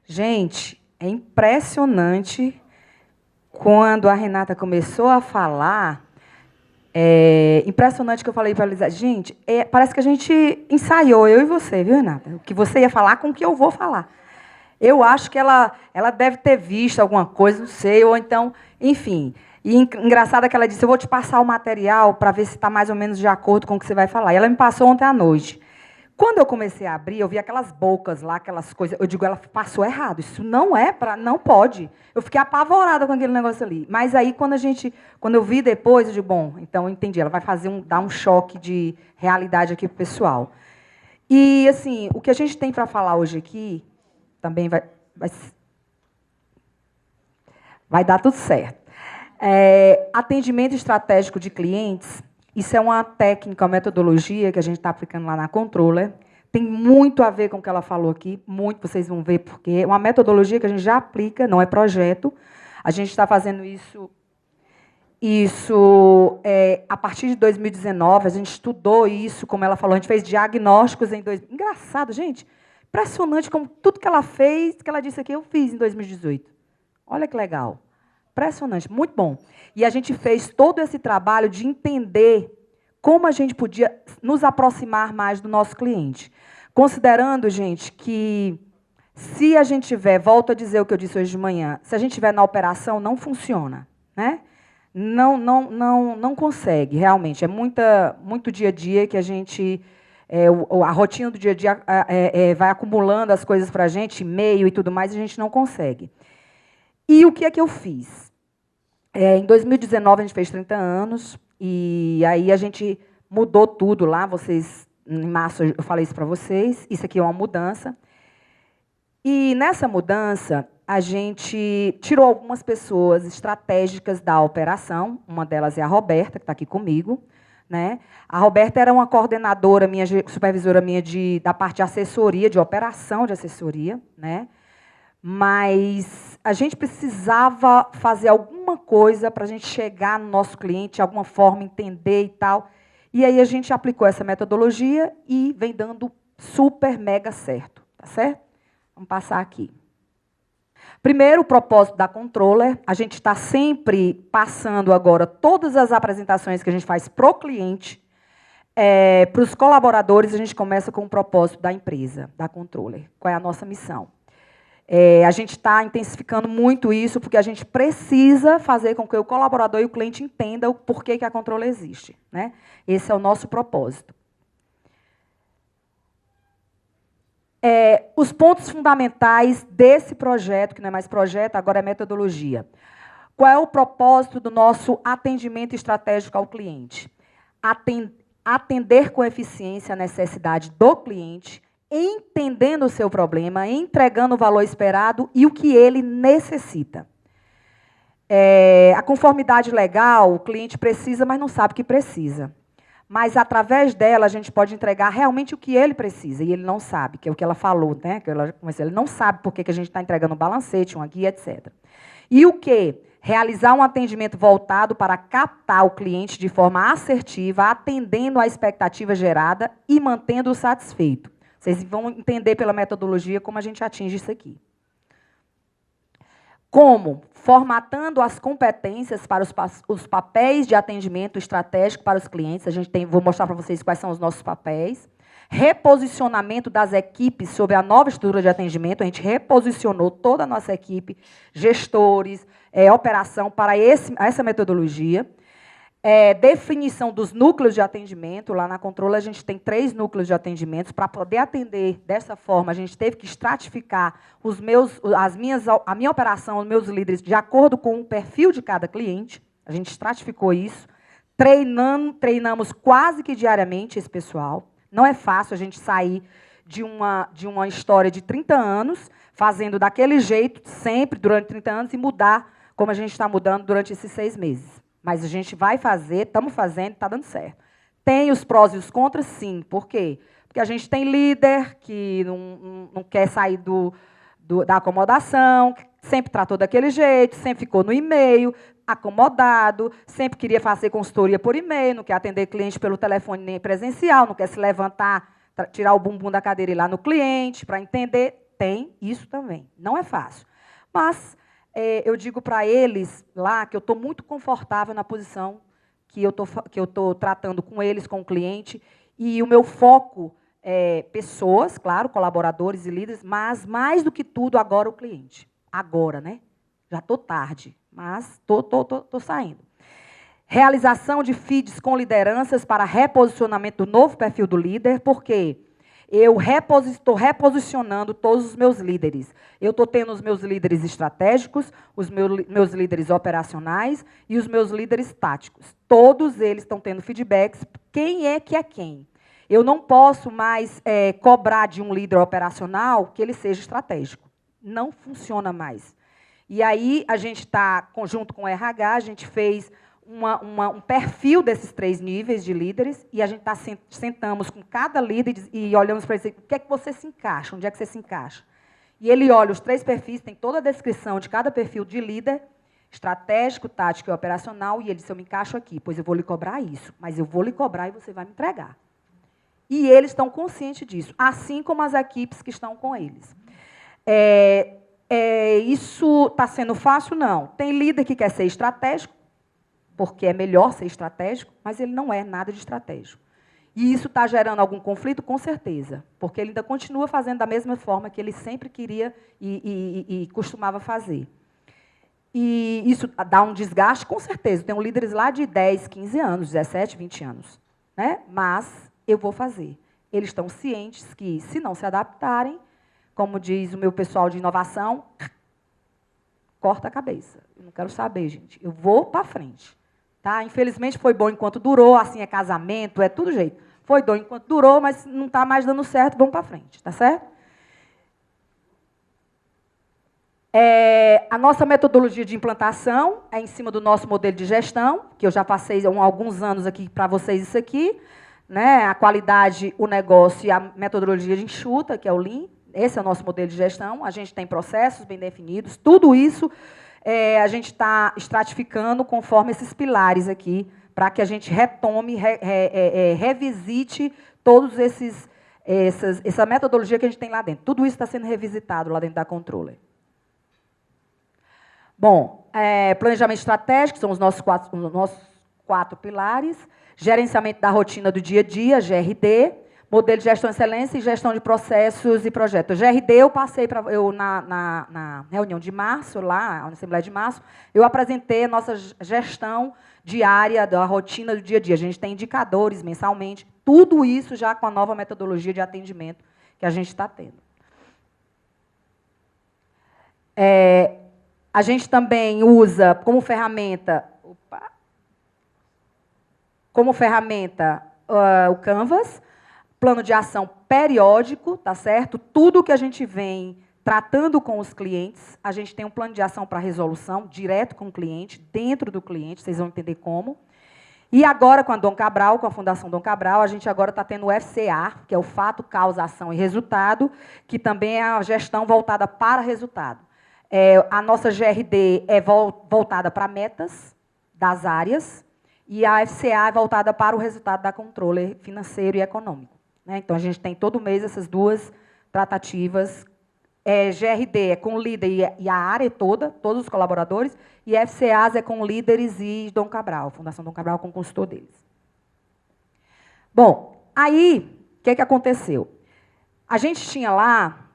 Gente, é impressionante quando a Renata começou a falar. É impressionante que eu falei para a Elisa, gente, parece que a gente ensaiou, eu e você, viu, Renata? O que você ia falar com o que eu vou falar. Eu acho que ela deve ter visto alguma coisa, não sei, ou então, enfim. E engraçado é que ela disse, eu vou te passar o material para ver se está mais ou menos de acordo com o que você vai falar. E ela me passou ontem à noite. Quando eu comecei a abrir, eu vi aquelas bocas lá, aquelas coisas. Eu digo, ela passou errado. Isso não é para, não pode. Eu fiquei apavorada com aquele negócio ali. Mas aí, quando eu vi depois, eu digo, bom, então eu entendi. Ela vai dar um choque de realidade aqui para o pessoal. E assim, o que a gente tem para falar hoje aqui também vai dar tudo certo. Atendimento estratégico de clientes. Isso é uma técnica, uma metodologia que a gente está aplicando lá na Controller. Tem muito a ver com o que ela falou aqui, muito, vocês vão ver porque é uma metodologia que a gente já aplica, não é projeto. A gente está fazendo isso a partir de 2019, a gente estudou isso, como ela falou, a gente fez diagnósticos em 2000. Engraçado, gente, impressionante como tudo que ela fez, que ela disse aqui, eu fiz em 2018. Olha que legal. Impressionante, muito bom. E a gente fez todo esse trabalho de entender como a gente podia nos aproximar mais do nosso cliente. Considerando, gente, que se a gente tiver, volto a dizer o que eu disse hoje de manhã, se a gente tiver na operação, não funciona, né? Não consegue, realmente. É muito dia a dia que a gente... a rotina do dia a dia vai acumulando as coisas para a gente, e-mail e tudo mais, e a gente não consegue. E o que é que eu fiz? Em 2019, a gente fez 30 anos, e aí a gente mudou tudo lá. Em março, eu falei isso para vocês. Isso aqui é uma mudança. E, nessa mudança, a gente tirou algumas pessoas estratégicas da operação. Uma delas é a Roberta, que está aqui comigo. Né? A Roberta era uma coordenadora minha, supervisora minha da parte de assessoria, de operação de assessoria, né? Mas a gente precisava fazer alguma coisa para a gente chegar no nosso cliente, de alguma forma, entender e tal. E aí a gente aplicou essa metodologia e vem dando super, mega certo. Tá certo? Vamos passar aqui. Primeiro, o propósito da Controller. A gente está sempre passando agora todas as apresentações que a gente faz para o cliente, para os colaboradores. A gente começa com o propósito da empresa, da Controller. Qual é a nossa missão? A gente está intensificando muito isso, porque a gente precisa fazer com que o colaborador e o cliente entendam o porquê que a Controller existe. Né? Esse é o nosso propósito. Os pontos fundamentais desse projeto, que não é mais projeto, agora é metodologia. Qual é o propósito do nosso atendimento estratégico ao cliente? Atender com eficiência a necessidade do cliente, entendendo o seu problema, entregando o valor esperado e o que ele necessita. A conformidade legal, o cliente precisa, mas não sabe o que precisa. Mas, através dela, a gente pode entregar realmente o que ele precisa, e ele não sabe, que é o que ela falou, né? Ele não sabe por que a gente está entregando um balancete, uma guia, etc. E o quê? Realizar um atendimento voltado para captar o cliente de forma assertiva, atendendo à expectativa gerada e mantendo-o satisfeito. Vocês vão entender pela metodologia como a gente atinge isso aqui. Como? Formatando as competências para os papéis de atendimento estratégico para os clientes. Vou mostrar para vocês quais são os nossos papéis. Reposicionamento das equipes sobre a nova estrutura de atendimento. A gente reposicionou toda a nossa equipe, gestores, operação, para essa metodologia. Definição dos núcleos de atendimento. Lá na Controller, a gente tem 3 núcleos de atendimento. Para poder atender dessa forma, a gente teve que estratificar a minha operação, os meus líderes, de acordo com o perfil de cada cliente. A gente estratificou isso. Treinamos quase que diariamente esse pessoal. Não é fácil a gente sair de uma história de 30 anos, fazendo daquele jeito, sempre, durante 30 anos, e mudar como a gente está mudando durante esses 6 meses. Mas a gente vai fazer, estamos fazendo, está dando certo. Tem os prós e os contras, sim. Por quê? Porque a gente tem líder que não quer sair da acomodação, sempre tratou daquele jeito, sempre ficou no e-mail, acomodado, sempre queria fazer consultoria por e-mail, não quer atender cliente pelo telefone nem presencial, não quer se levantar, tirar o bumbum da cadeira e ir lá no cliente para entender. Tem isso também. Não é fácil. Mas eu digo para eles lá que eu estou muito confortável na posição que eu estou tratando com eles, com o cliente, e o meu foco é pessoas, claro, colaboradores e líderes, mas, mais do que tudo, agora o cliente. Agora, né? Já estou tarde, mas estou saindo. Realização de feeds com lideranças para reposicionamento do novo perfil do líder, porque eu estou reposicionando todos os meus líderes. Eu estou tendo os meus líderes estratégicos, os meus líderes operacionais e os meus líderes táticos. Todos eles estão tendo feedbacks. Quem é que é quem? Eu não posso mais cobrar de um líder operacional que ele seja estratégico. Não funciona mais. E aí, a gente está, junto com o RH, a gente fez um perfil desses 3 níveis de líderes, e a gente sentamos com cada líder e olhamos para ele, o que é que você se encaixa, onde é que você se encaixa. E ele olha os 3 perfis, tem toda a descrição de cada perfil de líder, estratégico, tático e operacional, e ele disse, eu me encaixo aqui, pois eu vou lhe cobrar isso, mas eu vou lhe cobrar e você vai me entregar. E eles estão conscientes disso, assim como as equipes que estão com eles. Isso está sendo fácil? Não. Tem líder que quer ser estratégico, porque é melhor ser estratégico, mas ele não é nada de estratégico. E isso está gerando algum conflito? Com certeza, porque ele ainda continua fazendo da mesma forma que ele sempre queria e costumava fazer. E isso dá um desgaste? Com certeza. Tem líderes lá de 10, 15 anos, 17, 20 anos. Né? Mas eu vou fazer. Eles estão cientes que, se não se adaptarem, como diz o meu pessoal de inovação, corta a cabeça. Eu não quero saber, gente. Eu vou para frente. Tá? Infelizmente, foi bom enquanto durou, assim é casamento, é tudo jeito. Foi bom enquanto durou, mas não está mais dando certo, vamos para frente. Tá certo? A nossa metodologia de implantação é em cima do nosso modelo de gestão, que eu já passei há alguns anos aqui para vocês isso aqui. Né? A qualidade, o negócio e a metodologia de enxuta, que é o Lean. Esse é o nosso modelo de gestão. A gente tem processos bem definidos. Tudo isso a gente está estratificando conforme esses pilares aqui, para que a gente retome, revisite todos essa metodologia que a gente tem lá dentro. Tudo isso está sendo revisitado lá dentro da Controller. Bom, planejamento estratégico, são os nossos 4 pilares. Gerenciamento da rotina do dia a dia, GRD. Modelo de gestão de excelência e gestão de processos e projetos. GRD, eu passei na reunião de março, lá, na Assembleia de Março, eu apresentei a nossa gestão diária da rotina do dia a dia. A gente tem indicadores mensalmente, tudo isso já com a nova metodologia de atendimento que a gente está tendo. A gente também usa como ferramenta o Canvas, plano de ação periódico, tá certo? Tudo que a gente vem tratando com os clientes, a gente tem um plano de ação para resolução, direto com o cliente, dentro do cliente, vocês vão entender como. E agora, com a Dom Cabral, com a Fundação Dom Cabral, a gente agora está tendo o FCA, que é o Fato, Causa, Ação e Resultado, que também é a gestão voltada para resultado. A nossa GRD é voltada para metas das áreas, e a FCA é voltada para o resultado da controle financeiro e econômico. Né? Então, a gente tem todo mês essas 2 tratativas. GRD é com o líder e a área toda, todos os colaboradores, e FCAs é com líderes e Dom Cabral, Fundação Dom Cabral com o consultor deles. Bom, aí, o que aconteceu? A gente tinha lá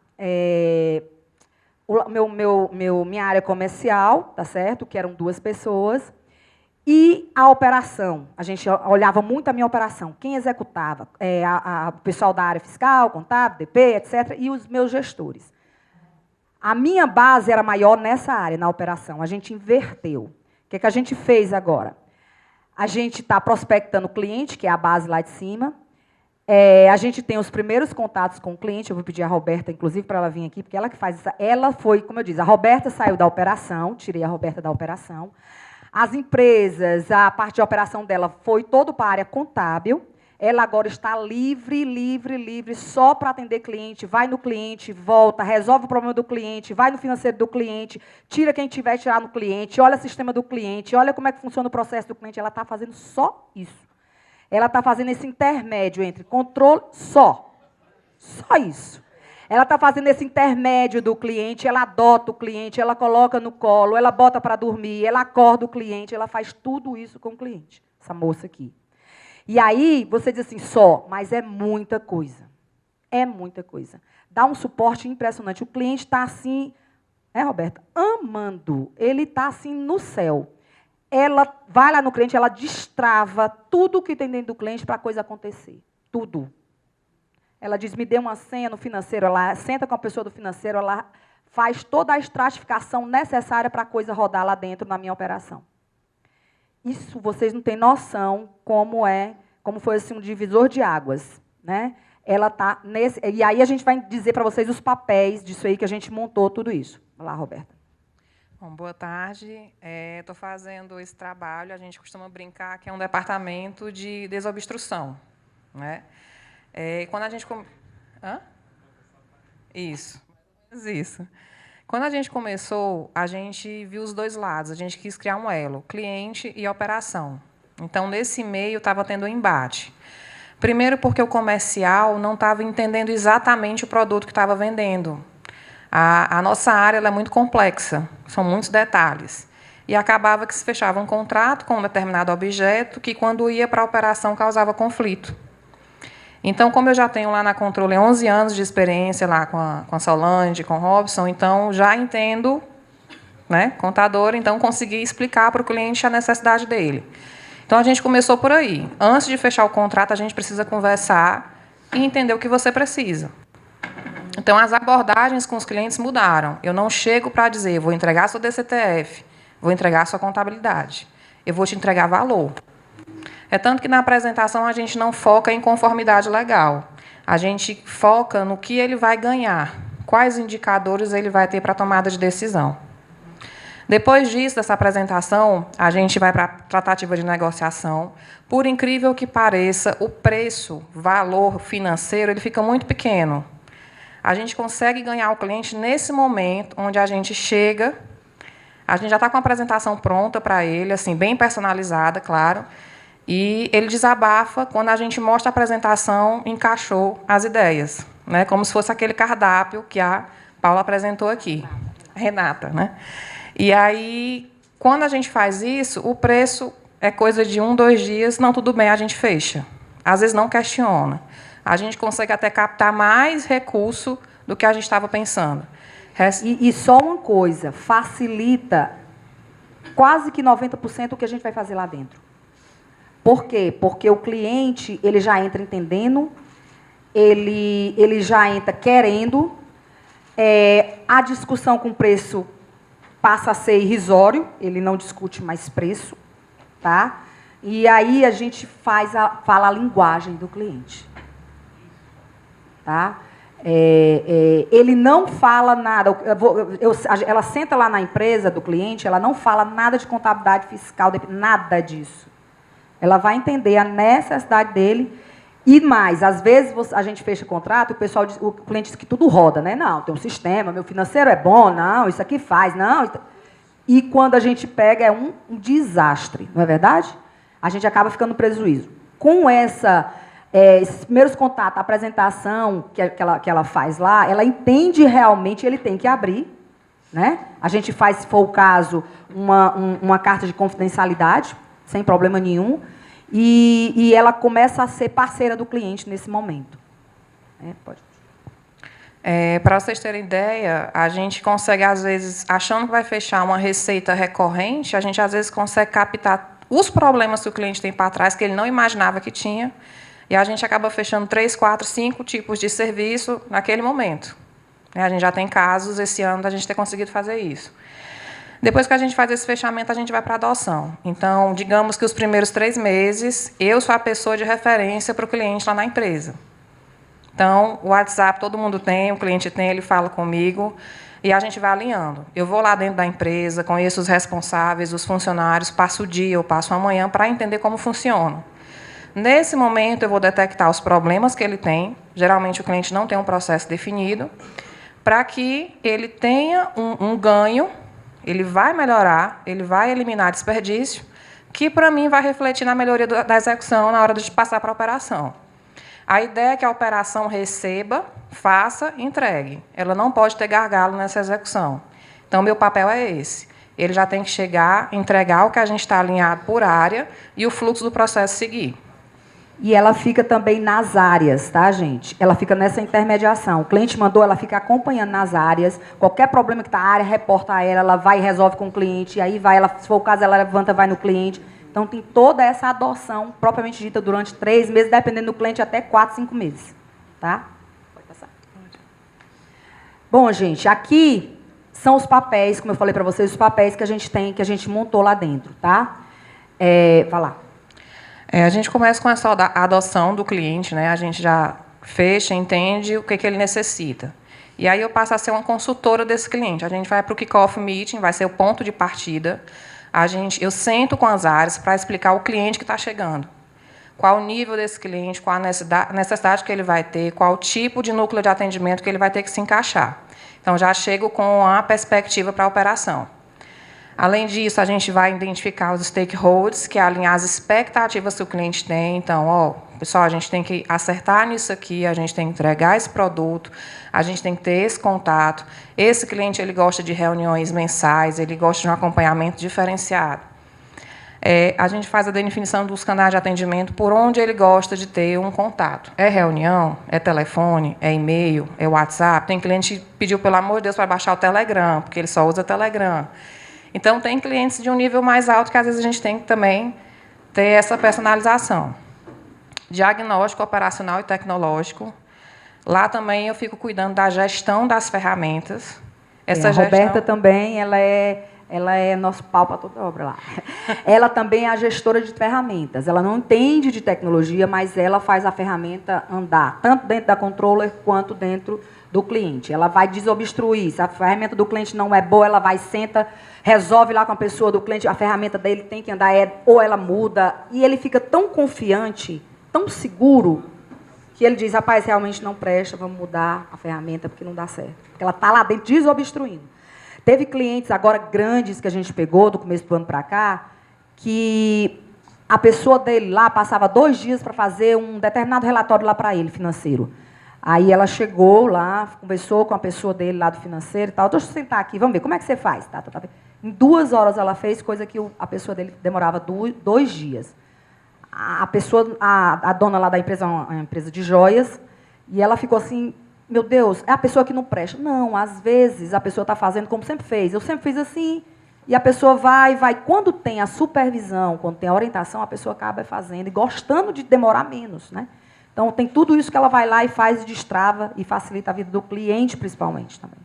minha área comercial, tá certo? Que eram 2 pessoas. E a operação, a gente olhava muito a minha operação, quem executava, o pessoal da área fiscal, contábil, DP, etc., e os meus gestores. A minha base era maior nessa área, na operação, a gente inverteu. O que a gente fez agora? A gente está prospectando o cliente, que é a base lá de cima, a gente tem os primeiros contatos com o cliente, eu vou pedir a Roberta, inclusive, para ela vir aqui, porque ela que faz isso. Ela foi, como eu disse, a Roberta saiu da operação, tirei a Roberta da operação. As empresas, a parte de operação dela foi todo para a área contábil. Ela agora está livre, só para atender cliente. Vai no cliente, volta, resolve o problema do cliente, vai no financeiro do cliente, tira quem tiver que tirar no cliente, olha o sistema do cliente, olha como é que funciona o processo do cliente. Ela está fazendo só isso. Ela está fazendo esse intermédio entre controle, só isso. Ela está fazendo esse intermédio do cliente, ela adota o cliente, ela coloca no colo, ela bota para dormir, ela acorda o cliente, ela faz tudo isso com o cliente, essa moça aqui. E aí, você diz assim, só, mas é muita coisa. É muita coisa. Dá um suporte impressionante. O cliente está assim, né, Roberta? Amando. Ele está assim no céu. Ela vai lá no cliente, ela destrava tudo o que tem dentro do cliente para a coisa acontecer. Tudo. Ela diz, me dê uma senha no financeiro, ela senta com a pessoa do financeiro, ela faz toda a estratificação necessária para a coisa rodar lá dentro na minha operação. Isso vocês não têm noção como foi assim, um divisor de águas, né? Ela tá nesse, e aí a gente vai dizer para vocês os papéis disso aí que a gente montou tudo isso. Vai lá, Roberta. Bom, boa tarde. Estou fazendo esse trabalho, a gente costuma brincar que é um departamento de desobstrução, né? Quando a gente Isso. Quando a gente começou, a gente viu os dois lados, a gente quis criar um elo, cliente e operação. Então, nesse meio, estava tendo um embate. Primeiro, porque o comercial não estava entendendo exatamente o produto que estava vendendo. A nossa área ela é muito complexa, são muitos detalhes. E acabava que se fechava um contrato com um determinado objeto que, quando ia para a operação, causava conflito. Então, como eu já tenho lá na Controle 11 anos de experiência lá com a Solange, com o Robson, então já entendo, né, contador, então consegui explicar para o cliente a necessidade dele. Então, a gente começou por aí. Antes de fechar o contrato, a gente precisa conversar e entender o que você precisa. Então, as abordagens com os clientes mudaram. Eu não chego para dizer, vou entregar sua DCTF, vou entregar sua contabilidade. Eu vou te entregar valor. É tanto que, na apresentação, a gente não foca em conformidade legal. A gente foca no que ele vai ganhar, quais indicadores ele vai ter para a tomada de decisão. Depois disso, dessa apresentação, a gente vai para a tratativa de negociação. Por incrível que pareça, o preço, valor financeiro, ele fica muito pequeno. A gente consegue ganhar o cliente nesse momento, onde a gente chega, a gente já está com a apresentação pronta para ele, assim, bem personalizada, claro, e ele desabafa quando a gente mostra a apresentação, encaixou as ideias, né? Como se fosse aquele cardápio que a Paula apresentou aqui, a Renata, né? E aí, quando a gente faz isso, o preço é coisa de 1, 2 dias, não, tudo bem, a gente fecha. Às vezes não questiona. A gente consegue até captar mais recurso do que a gente estava pensando. E só uma coisa, facilita quase que 90% do que a gente vai fazer lá dentro. Por quê? Porque o cliente ele já entra entendendo, ele já entra querendo, a discussão com preço passa a ser irrisório, ele não discute mais preço, tá? E aí a gente fala a linguagem do cliente. Tá? Ele não fala nada. Ela senta lá na empresa do cliente, ela não fala nada de contabilidade fiscal, nada disso. Ela vai entender a necessidade dele. E mais, às vezes a gente fecha contrato, o cliente diz que tudo roda, né? Não, tem um sistema, meu financeiro é bom, não, isso aqui faz, não. E quando a gente pega, é um desastre, não é verdade? A gente acaba ficando no prejuízo. Com esses primeiros contatos, a apresentação que ela faz lá, ela entende realmente, ele tem que abrir, né? A gente faz, se for o caso, uma carta de confidencialidade, sem problema nenhum, e ela começa a ser parceira do cliente nesse momento. Pode. Para vocês terem ideia, a gente consegue, às vezes, achando que vai fechar uma receita recorrente, a gente, às vezes, consegue captar os problemas que o cliente tem para trás, que ele não imaginava que tinha, e a gente acaba fechando 3, 4, 5 tipos de serviço naquele momento. A gente já tem casos, esse ano, da gente ter conseguido fazer isso. Depois que a gente faz esse fechamento, a gente vai para a adoção. Então, digamos que os primeiros 3 meses, eu sou a pessoa de referência para o cliente lá na empresa. Então, o WhatsApp todo mundo tem, o cliente tem, ele fala comigo, e a gente vai alinhando. Eu vou lá dentro da empresa, conheço os responsáveis, os funcionários, passo o dia, eu passo a manhã para entender como funciona. Nesse momento, eu vou detectar os problemas que ele tem. Geralmente, o cliente não tem um processo definido, para que ele tenha um ganho, ele vai melhorar, ele vai eliminar desperdício, que, para mim, vai refletir na melhoria da execução na hora de passar para a operação. A ideia é que a operação receba, faça, entregue. Ela não pode ter gargalo nessa execução. Então, meu papel é esse. Ele já tem que chegar, entregar o que a gente está alinhado por área e o fluxo do processo seguir. E ela fica também nas áreas, tá, gente? Ela fica nessa intermediação. O cliente mandou, ela fica acompanhando nas áreas. Qualquer problema que está na área, reporta a ela vai e resolve com o cliente. E aí vai, ela, se for o caso, ela levanta, vai no cliente. Então, tem toda essa adoção, propriamente dita, durante 3 meses, dependendo do cliente, até 4, 5 meses. Tá? Pode passar. Bom, gente, aqui são os papéis, como eu falei para vocês, os papéis que a gente tem, que a gente montou lá dentro, tá? Vai lá. A gente começa com essa adoção do cliente, né? A gente já fecha, entende o que ele necessita. E aí eu passo a ser uma consultora desse cliente. A gente vai para o kick-off meeting, vai ser o ponto de partida. Eu sento com as áreas para explicar o cliente que está chegando. Qual o nível desse cliente, qual a necessidade que ele vai ter, qual o tipo de núcleo de atendimento que ele vai ter que se encaixar. Então, já chego com a perspectiva para a operação. Além disso, a gente vai identificar os stakeholders, que é alinhar as expectativas que o cliente tem. Então, pessoal, a gente tem que acertar nisso aqui, a gente tem que entregar esse produto, a gente tem que ter esse contato. Esse cliente ele gosta de reuniões mensais, ele gosta de um acompanhamento diferenciado. A gente faz a definição dos canais de atendimento por onde ele gosta de ter um contato. É reunião, é telefone, é e-mail, é WhatsApp. Tem cliente que pediu, pelo amor de Deus, para baixar o Telegram, porque ele só usa Telegram. Então, tem clientes de um nível mais alto que, às vezes, a gente tem que também ter essa personalização. Diagnóstico operacional e tecnológico. Lá também eu fico cuidando da gestão das ferramentas. A Roberta também, ela é nosso pau para toda obra lá. Ela também é a gestora de ferramentas. Ela não entende de tecnologia, mas ela faz a ferramenta andar, tanto dentro da controller quanto dentro do cliente. Ela vai desobstruir. Se a ferramenta do cliente não é boa, ela vai, senta, resolve lá com a pessoa do cliente, a ferramenta dele tem que andar, ou ela muda. E ele fica tão confiante, tão seguro, que ele diz, rapaz, realmente não presta, vamos mudar a ferramenta, porque não dá certo. Porque ela está lá dentro desobstruindo. Teve clientes agora grandes que a gente pegou, do começo do ano para cá, que a pessoa dele lá passava 2 dias para fazer um determinado relatório lá para ele, financeiro. Aí ela chegou lá, conversou com a pessoa dele lá do financeiro e tal. Deixa eu sentar aqui, vamos ver, como é que você faz? Tá. Em 2 horas ela fez, coisa que a pessoa dele demorava 2 dias. A dona lá da empresa, uma empresa de joias, e ela ficou assim, meu Deus, é a pessoa que não presta. Não, às vezes a pessoa está fazendo como sempre fez. Eu sempre fiz assim, e a pessoa vai. Quando tem a supervisão, quando tem a orientação, a pessoa acaba fazendo e gostando de demorar menos, né? Então, tem tudo isso que ela vai lá e faz e destrava e facilita a vida do cliente, principalmente, também.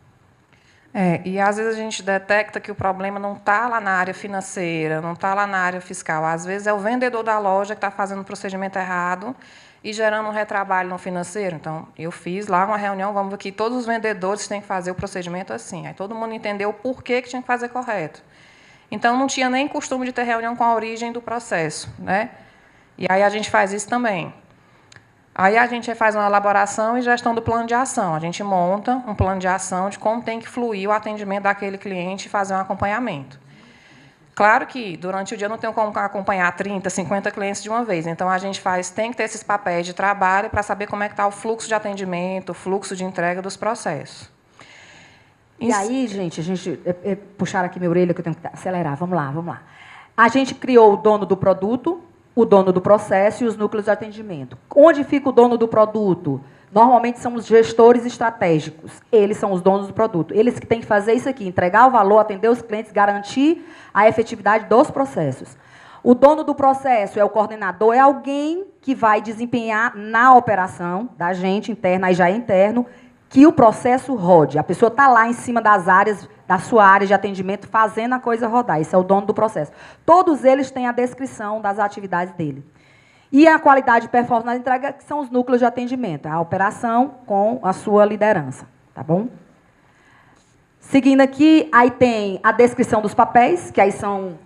E, às vezes, a gente detecta que o problema não está lá na área financeira, não está lá na área fiscal. Às vezes, é o vendedor da loja que está fazendo o procedimento errado e gerando um retrabalho no financeiro. Então, eu fiz lá uma reunião, vamos ver que todos os vendedores têm que fazer o procedimento assim. Aí todo mundo entendeu o porquê que tinha que fazer correto. Então, não tinha nem costume de ter reunião com a origem do processo, né? E aí a gente faz isso também. Aí a gente faz uma elaboração e gestão do plano de ação. A gente monta um plano de ação de como tem que fluir o atendimento daquele cliente e fazer um acompanhamento. Claro que, durante o dia, eu não tenho como acompanhar 30, 50 clientes de uma vez. Então, a gente tem que ter esses papéis de trabalho para saber como é que está o fluxo de atendimento, o fluxo de entrega dos processos. E aí, gente, puxaram aqui minha orelha, que eu tenho que acelerar. Vamos lá. A gente criou o dono do produto, o dono do processo e os núcleos de atendimento. Onde fica o dono do produto? Normalmente são os gestores estratégicos. Eles são os donos do produto. Eles que têm que fazer isso aqui, entregar o valor, atender os clientes, garantir a efetividade dos processos. O dono do processo é o coordenador, é alguém que vai desempenhar na operação da gente interna, aí já é interno, que o processo rode. A pessoa está lá em cima das áreas, da sua área de atendimento, fazendo a coisa rodar. Esse é o dono do processo. Todos eles têm a descrição das atividades dele. E a qualidade e performance na entrega, que são os núcleos de atendimento. A operação com a sua liderança. Tá bom? Seguindo aqui, aí tem a descrição dos papéis, que aí são,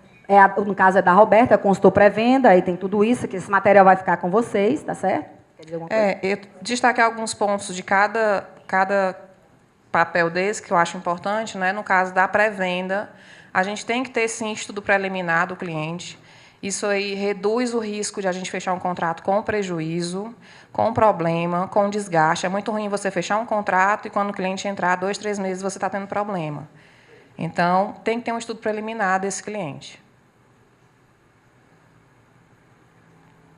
no caso é da Roberta, consultor pré-venda, aí tem tudo isso, que esse material vai ficar com vocês, tá certo? Quer dizer alguma coisa? Eu destaquei alguns pontos de cada papel desse, que eu acho importante, né? No caso da pré-venda, a gente tem que ter, sim, estudo preliminar do cliente. Isso aí reduz o risco de a gente fechar um contrato com prejuízo, com problema, com desgaste. É muito ruim você fechar um contrato e, quando o cliente entrar, 2, 3 meses, você está tendo problema. Então, tem que ter um estudo preliminar desse cliente.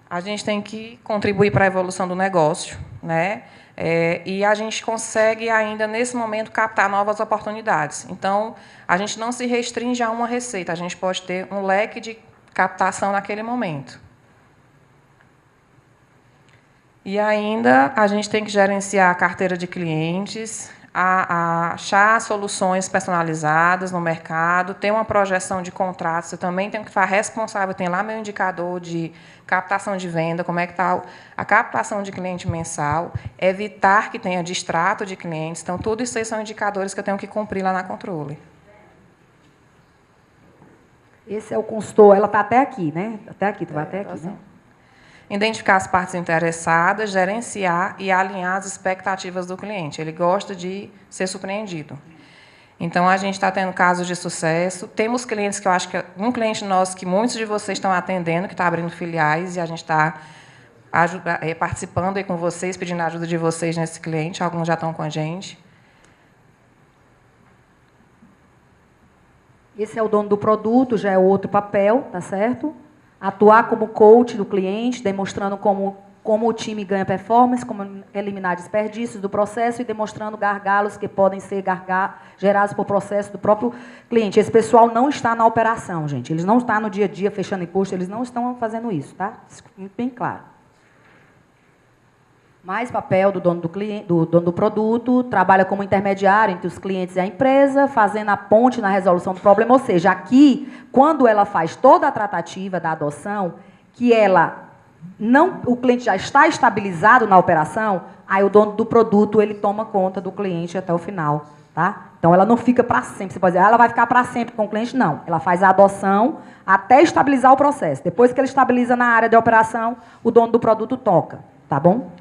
A gente tem que contribuir para a evolução do negócio, né? E a gente consegue ainda, nesse momento, captar novas oportunidades. Então, a gente não se restringe a uma receita, a gente pode ter um leque de captação naquele momento. E ainda a gente tem que gerenciar a carteira de clientes, achar soluções personalizadas no mercado, ter uma projeção de contratos. Eu também tenho que ficar responsável, tem lá meu indicador de captação de venda, como é que está a captação de cliente mensal, evitar que tenha distrato de clientes. Então, tudo isso aí são indicadores que eu tenho que cumprir lá na controle. Esse é o consultor, ela está até aqui, né? Até aqui, tu vai até aqui, né? Identificar as partes interessadas, gerenciar e alinhar as expectativas do cliente. Ele gosta de ser surpreendido. Então, a gente está tendo casos de sucesso. Temos clientes que eu acho que um cliente nosso que muitos de vocês estão atendendo, que está abrindo filiais, e a gente está participando aí com vocês, pedindo a ajuda de vocês nesse cliente. Alguns já estão com a gente. Esse é o dono do produto, já é outro papel, tá certo? Atuar como coach do cliente, demonstrando como o time ganha performance, como eliminar desperdícios do processo e demonstrando gargalos que podem ser gerados por processo do próprio cliente. Esse pessoal não está na operação, gente. Eles não estão no dia a dia fechando imposto, eles não estão fazendo isso, tá? Muito bem claro. Mais papel do dono do cliente, do dono do produto, trabalha como intermediário entre os clientes e a empresa, fazendo a ponte na resolução do problema. Ou seja, aqui, quando ela faz toda a tratativa da adoção, que o cliente já está estabilizado na operação, aí o dono do produto ele toma conta do cliente até o final, tá? Então ela não fica para sempre. Você pode dizer, ela vai ficar para sempre com o cliente? Não. Ela faz a adoção até estabilizar o processo. Depois que ele estabiliza na área de operação, o dono do produto toca, tá bom?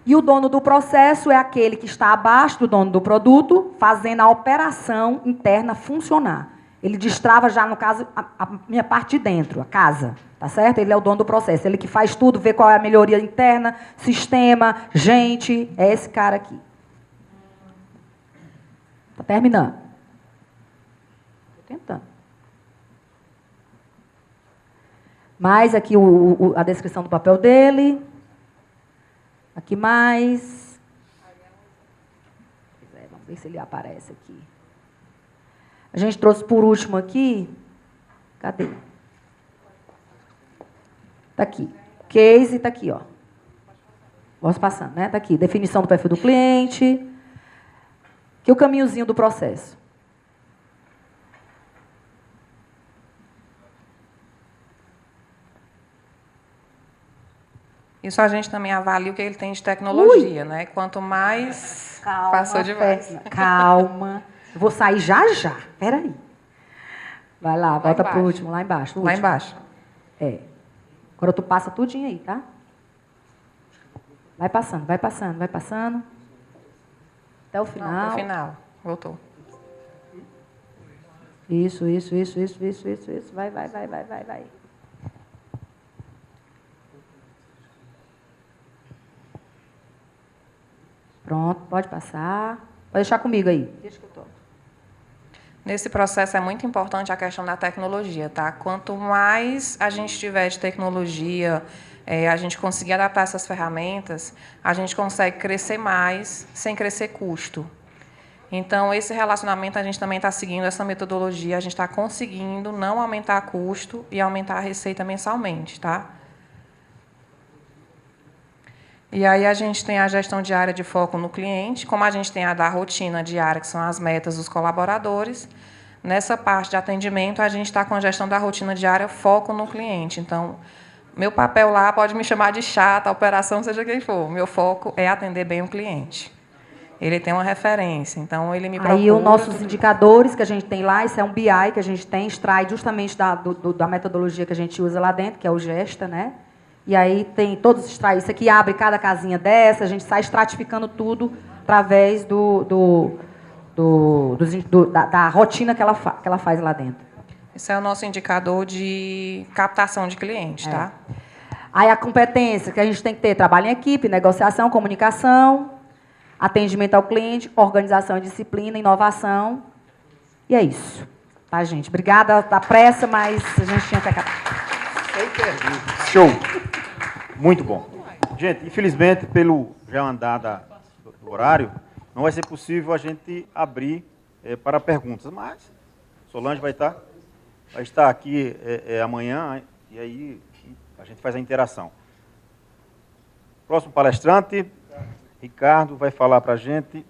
E o dono do processo é aquele que está abaixo do dono do produto, fazendo a operação interna funcionar. Ele destrava já, no caso, a minha parte de dentro, a casa, tá certo? Ele é o dono do processo, ele que faz tudo, vê qual é a melhoria interna, sistema, gente, é esse cara aqui. Está terminando. Estou tentando. Mais aqui a descrição do papel dele. Aqui mais. Vamos ver se ele aparece aqui. A gente trouxe por último aqui. Cadê? Está aqui. Case está aqui, ó. Vamos passando, né? Está aqui. Definição do perfil do cliente. Aqui o caminhozinho do processo. Isso a gente também avalia o que ele tem de tecnologia, né? Quanto mais... Calma, passou demais. Calma. Eu vou sair já já. Espera aí. Vai lá, volta para o último, lá embaixo. Lá embaixo. Agora tu passa tudinho aí, tá? Vai passando, vai passando, vai passando. Até o final. Não, até o final. Voltou. Isso. Vai. Pronto, pode passar. Pode deixar comigo aí. Deixa que eu toco. Nesse processo é muito importante a questão da tecnologia, tá? Quanto mais a gente tiver de tecnologia, a gente conseguir adaptar essas ferramentas, a gente consegue crescer mais sem crescer custo. Então, esse relacionamento, a gente também está seguindo essa metodologia, a gente está conseguindo não aumentar custo e aumentar a receita mensalmente, tá? E aí a gente tem a gestão diária de foco no cliente, como a gente tem a da rotina diária, que são as metas dos colaboradores. Nessa parte de atendimento, a gente está com a gestão da rotina diária, foco no cliente. Então, meu papel lá pode me chamar de chata, operação, seja quem for. Meu foco é atender bem o cliente. Ele tem uma referência, então ele me procura... Aí os nossos indicadores que a gente tem lá, isso é um BI que a gente tem, extrai justamente da metodologia que a gente usa lá dentro, que é o Gesta, né? E aí tem todos os extraídos. Isso aqui abre cada casinha dessa, a gente sai estratificando tudo através da rotina que ela faz lá dentro. Esse é o nosso indicador de captação de cliente, tá? Aí a competência que a gente tem que ter, trabalho em equipe, negociação, comunicação, atendimento ao cliente, organização e disciplina, inovação. E é isso. Tá, gente? Obrigada da pressa, mas a gente tinha que acabar. Show. Muito bom. Gente, infelizmente, pelo já andar do horário, não vai ser possível a gente abrir para perguntas, mas Solange vai estar aqui amanhã, e aí a gente faz a interação. Próximo palestrante, Ricardo, vai falar para a gente